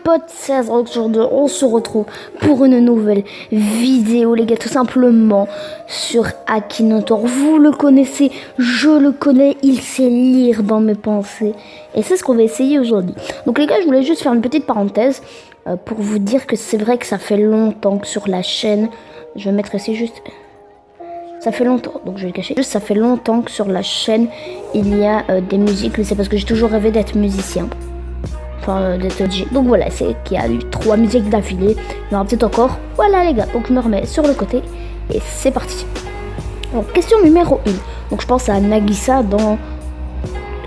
potes, c'est aujourd'hui on se retrouve pour une nouvelle vidéo les gars, tout simplement sur Akinator. Vous le connaissez, je le connais, il sait lire dans mes pensées et c'est ce qu'on va essayer aujourd'hui. Donc les gars, je voulais juste faire une petite parenthèse pour vous dire que c'est vrai que ça fait longtemps que sur la chaîne, je vais mettre ici juste... Ça fait longtemps, donc je vais le cacher. Juste, ça fait longtemps que sur la chaîne, il y a des musiques. C'est parce que j'ai toujours rêvé d'être musicien. Enfin, d'être DJ. Donc voilà, c'est qu'il y a eu 3 musiques d'affilée. Il y en aura peut-être encore. Voilà les gars, donc je me remets sur le côté. Et c'est parti. Donc, question numéro 1. Donc je pense à Nagisa dans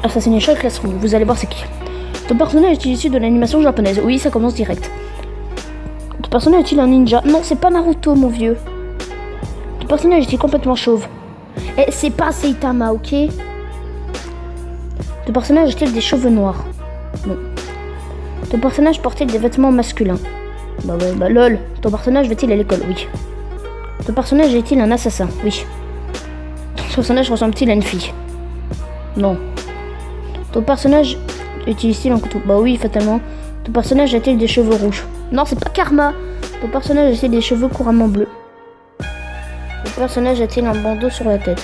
Assassination Classroom. Vous allez voir c'est qui. Ton personnage est issu de l'animation japonaise. Oui, ça commence direct. Ton personnage est-il un ninja? Non, c'est pas Naruto, mon vieux. Ton personnage est-il complètement chauve? Et c'est pas Saitama, ok? Ton personnage est-il des cheveux noirs? Non. Ton personnage porte-t-il des vêtements masculins? Bah ouais, bah lol. Ton personnage va-t-il à l'école? Oui. Ton personnage est-il un assassin? Oui. Ton personnage ressemble-t-il à une fille? Non. Ton personnage utilise-t-il un couteau? Bah oui, fatalement. Ton personnage a-t-il des cheveux rouges? Non, c'est pas Karma. Ton personnage a-t-il des cheveux couramment bleus? Ton personnage a-t-il un bandeau sur la tête?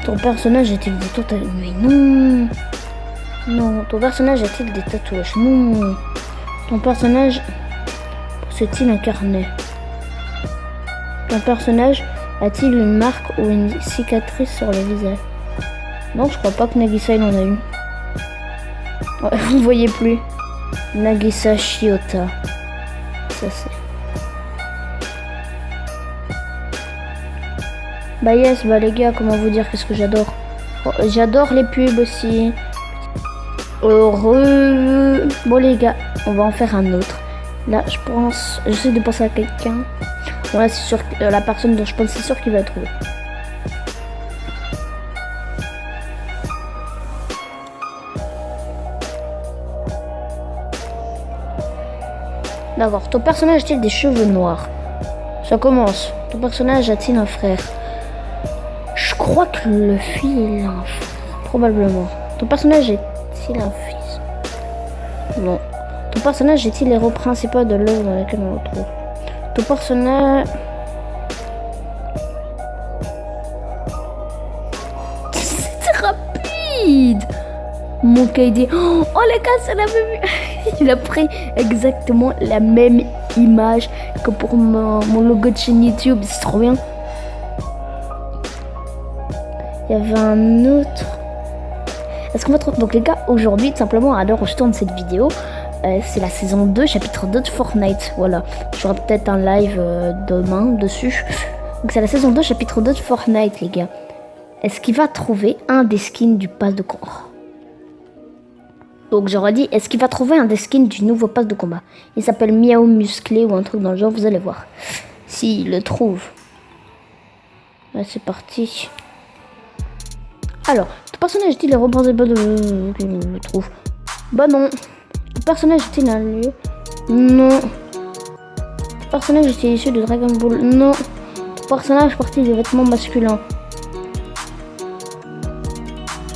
Ton personnage a-t-il des tatouages? Mais non. Non. Ton personnage a-t-il des tatouages? Non. Ton personnage possède-t-il un carnet? Ton personnage a-t-il une marque ou une cicatrice sur le visage? Non, je crois pas que Nagisa il en a une. Ouais, vous ne voyez plus. Nagisa Shiota. Ça c'est. Bah yes, bah les gars, comment vous dire qu'est-ce que j'adore. Oh, j'adore les pubs aussi. Heureux. Bon les gars, on va en faire un autre. Là, je pense, j'essaie de penser à quelqu'un. Voilà, c'est sûr que la personne dont je pense, c'est sûr qu'il va trouver. D'accord, ton personnage a-t-il des cheveux noirs? Ça commence. Ton personnage a-t-il un frère? Je crois que le fils a un frère. Probablement. Ton personnage est-il un fils? Non. Ton personnage est-il l'héros principal de l'œuvre dans laquelle on le trouve? Ton personnage... C'était rapide. Mon KD. Oh les gars, c'est la même... Il a pris exactement la même image que pour mon logo de chaîne YouTube. C'est trop bien. Il y avait un autre... Est-ce qu'on va trouver... Donc les gars, aujourd'hui, tout simplement, à l'heure où je tourne cette vidéo, c'est la saison 2, chapitre 2 de Fortnite. Voilà. J'aurai peut-être un live demain dessus. Donc c'est la saison 2, chapitre 2 de Fortnite, les gars. Est-ce qu'il va trouver un des skins du pass de combat? Donc j'aurais dit, est-ce qu'il va trouver un des skins du nouveau pass de combat? Il s'appelle Miao Musclé ou un truc dans le genre, vous allez voir. S'il le trouve. Là, c'est parti. Alors, ton personnage est-il représenté de... Je le trouve. Bah non. Ton personnage est-il un lieu? Non. Ton personnage est-il issu de Dragon Ball? Non. Ton personnage porte-t-il des vêtements masculins?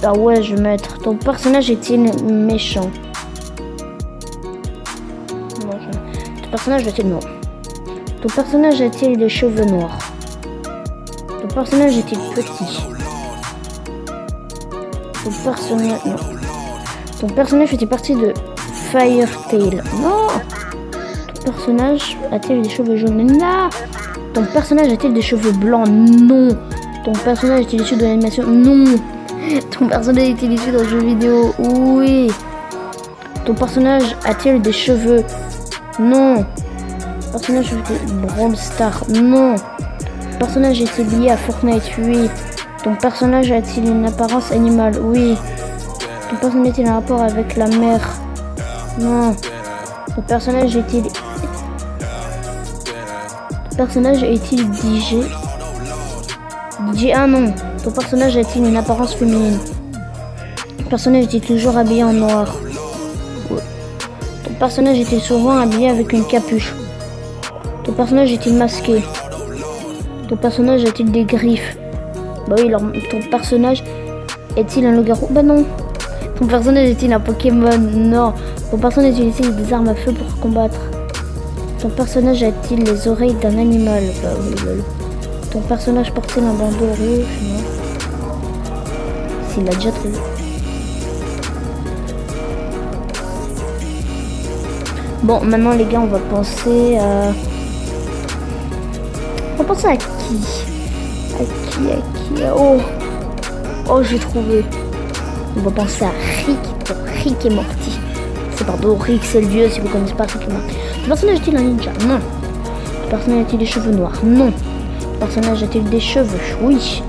Ah ouais, je vais mettre. Ton personnage est-il méchant? Non, ton personnage est-il non? Ton personnage a-t-il des cheveux noirs? Ton personnage est-il petit? Ton personnage... Non. Ton personnage fait-il partie de Firetail? Non. Ton personnage a-t-il des cheveux jaunes? Non. Ton personnage a-t-il des cheveux blancs? Non. Ton personnage est-il issu de l'animation? Non. Ton personnage est-il issu d'un jeu vidéo? Oui. Ton personnage a-t-il des cheveux? Non. Ton personnage est-il Brawl Star? Non. Ton personnage est-il lié à Fortnite? Oui. Ton personnage a-t-il une apparence animale? Oui. Ton personnage a-t-il un rapport avec la mer? Non. Ton personnage est-il... Ton personnage est-il DJ? DJ, ah non. Ton personnage a-t-il une apparence féminine? Ton personnage est-il toujours habillé en noir? Ouais. Ton personnage est-il souvent habillé avec une capuche? Ton personnage est-il masqué? Ton personnage a-t-il des griffes? Bah oui, alors ton personnage est-il un loup-garou? Bah non. Ton personnage est-il un Pokémon? Non. Ton personnage utilise des armes à feu pour combattre. Ton personnage a-t-il les oreilles d'un animal? Bah oui, lol. Ton personnage porte-t-il un bandeau rouge? Non. S'il l'a déjà trouvé. Bon, maintenant les gars, on va penser à... On va penser à qui? Oh, oh, j'ai trouvé. On va penser à Rick pour Rick et Morty. C'est pardon, Rick c'est le vieux si vous connaissez pas Rick et Morty. Ton personnage a-t-il un ninja? Non. Ton personnage a-t-il des cheveux noirs? Non. Ton personnage a-t-il des cheveux? Oui.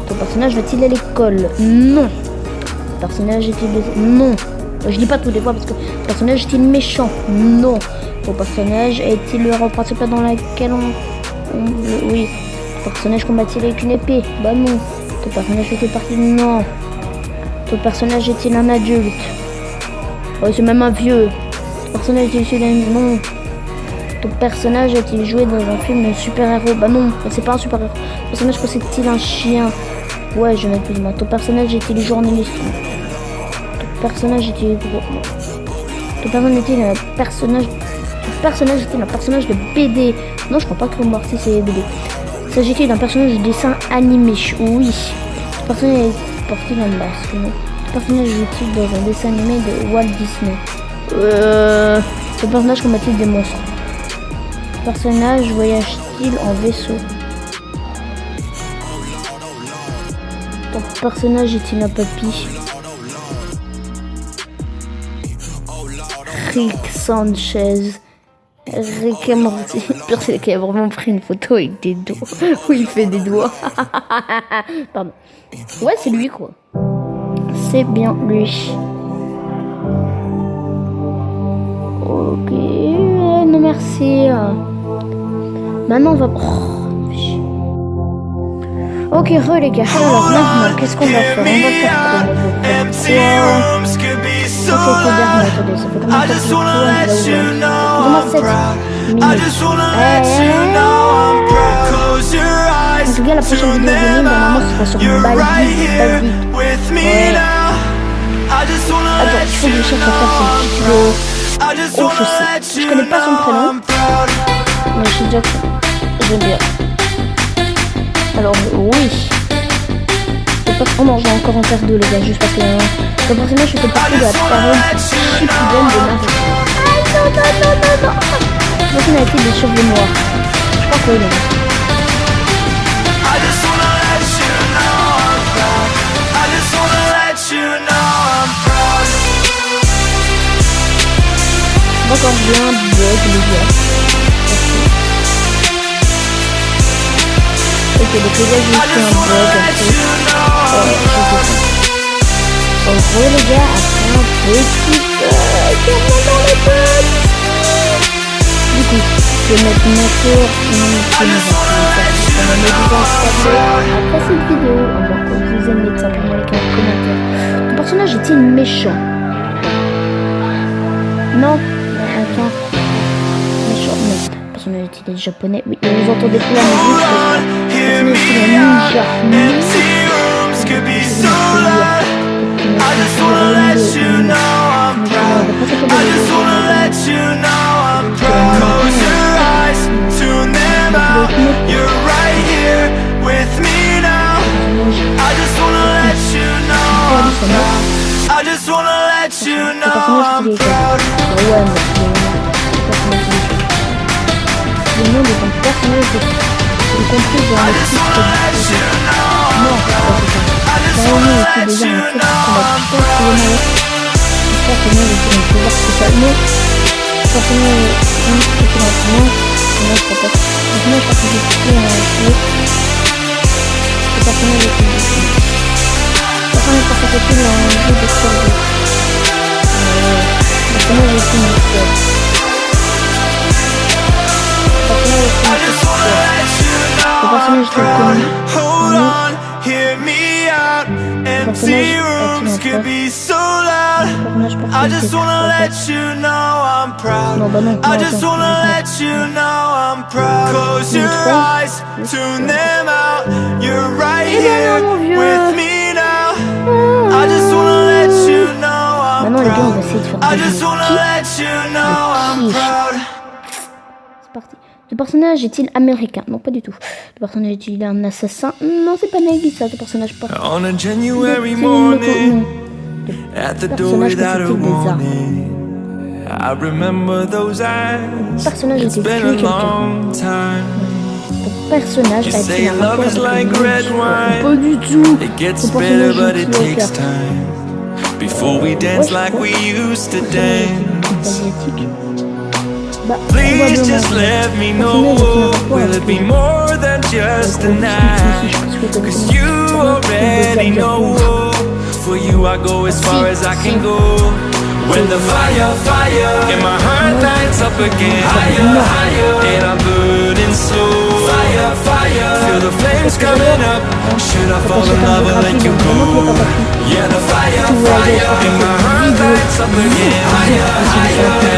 Ton personnage va-t-il à l'école? Non. Ton personnage est-il... Non. Je dis pas tous les fois parce que ton personnage est-il méchant? Non. Ton personnage est-il le héros principal dans lequel oui. Ton personnage combat-il avec une épée? Bah non. Ton personnage fait partie? Non. Ton personnage est-il un adulte? Oh, c'est même un vieux. Ton personnage est-il un... Non. Ton personnage a-t-il joué dans un film de super-héros? Bah non, c'est pas un super-héros. Ton personnage possède-t-il un chien? Ouais, je mets plus ou moins. Ton personnage est-il journaliste? Ton personnage est-il... Ton personnage est-il un personnage... Ton personnage est-il un personnage de BD? Non, je crois pas que Morty c'est BD. S'agit-il d'un personnage de dessin animé? Oui. Ton personnage porte-t-il un masque? Non. Ton personnage joue-t-il dans un dessin animé de Walt Disney? Ton personnage combat-t-il des monstres? Ton personnage voyage-t-il en vaisseau? Ton personnage est-il un papy? Rick Sanchez. Rick et Morty. Pire, c'est qu'il a vraiment pris une photo avec des doigts. Où il fait des doigts. Pardon. Ouais, c'est lui, quoi. C'est bien lui. Ok. Non, merci. Maintenant, on va... Ok, les gars. Alors, maintenant, qu'est-ce qu'on va faire? On va faire quoi? Ça fait que dernier, attendez, ça fait combien de temps que je tourne? 7 minutes. En tout cas, la prochaine vidéo de gaming, normalement, ce sera sur Baldi. Ouais. Attends, il faut que je cherche la personne. Oh, je sais. Je connais pas son prénom. Mais je sais déjà que j'aime bien. Alors, oui. Oh non, j'ai encore un verre d'eau, les gars, juste parce que le personnage fait partie de la période Shippuden de Naruto. Ah non. Je pense qu'il a été des cheveux noirs. Je crois qu'il est. Encore bien bug, les gars. Ok, donc les gars, j'ai fait un bug. En gros, les gars, après un petit bug, dans les bugs. Du coup, je vais mettre mon tour. Après cette vidéo, on va que vous aimez simplement les commentaires. Ton personnage est-il méchant? Non. Attends. Méchant, non. Ton personnage est-il japonais? Oui, vous entendez plus la musique. Ton personnage est-il un ninja? I just wanna let you know I'm proud. I just wanna let you know I'm proud. Close your eyes, tune them out. You're right here with me now. I just wanna let you know I'm proud. I just wanna let you know I'm proud. Le nom de ton personnage est compris dans le titre du non, c'est pas ça. Dans le nom était déjà un fait qu'on va tout faire le nom. J'espère que le nom est un pouvoir spécial. Mais personnage est un petit peu dans le nom. Moi je crois pas. Donc moi je crois que j'ai fait un jeu. Le personnage est un jeu. Le personnage pour faire un jeu de survie. Le personnage est une histoire. Le personnage est connu. Empty rooms could be so loud. I just wanna let you know I'm proud. I just wanna let you know I'm proud. Close your eyes, tune them out. You're right here with me now. de faire I des just wanna qui. let you know I'm proud. C'est parti. Le personnage est-il américain? Non, pas du tout. Le personnage est-il un assassin? Non, c'est pas Nagisa, ce personnage pas. On a C'est January une morning, non. at the door Personnage without a possède-t-il des armes? warning, I remember those eyes. Personnage It's était been tué a quelqu'un. long time. Ton personnage You a say été un rapport love is avec like une red musique. wine. Pas du tout. It gets Ton better, personnage but est it tué takes quelqu'un. time before we dance like we used to dance. Asiatique. Bah, Please just probablement. let me know. Personnage a-t-il un rapport Will it avec be une- more than just a night? Cause you already know. For you I go as far as I can go. When the fire in my heart lights up again, higher, and I'm burning slow. Fire, feel the flames coming up. Should I fall in love or let you go? Yeah, the fire in my heart lights up again, higher,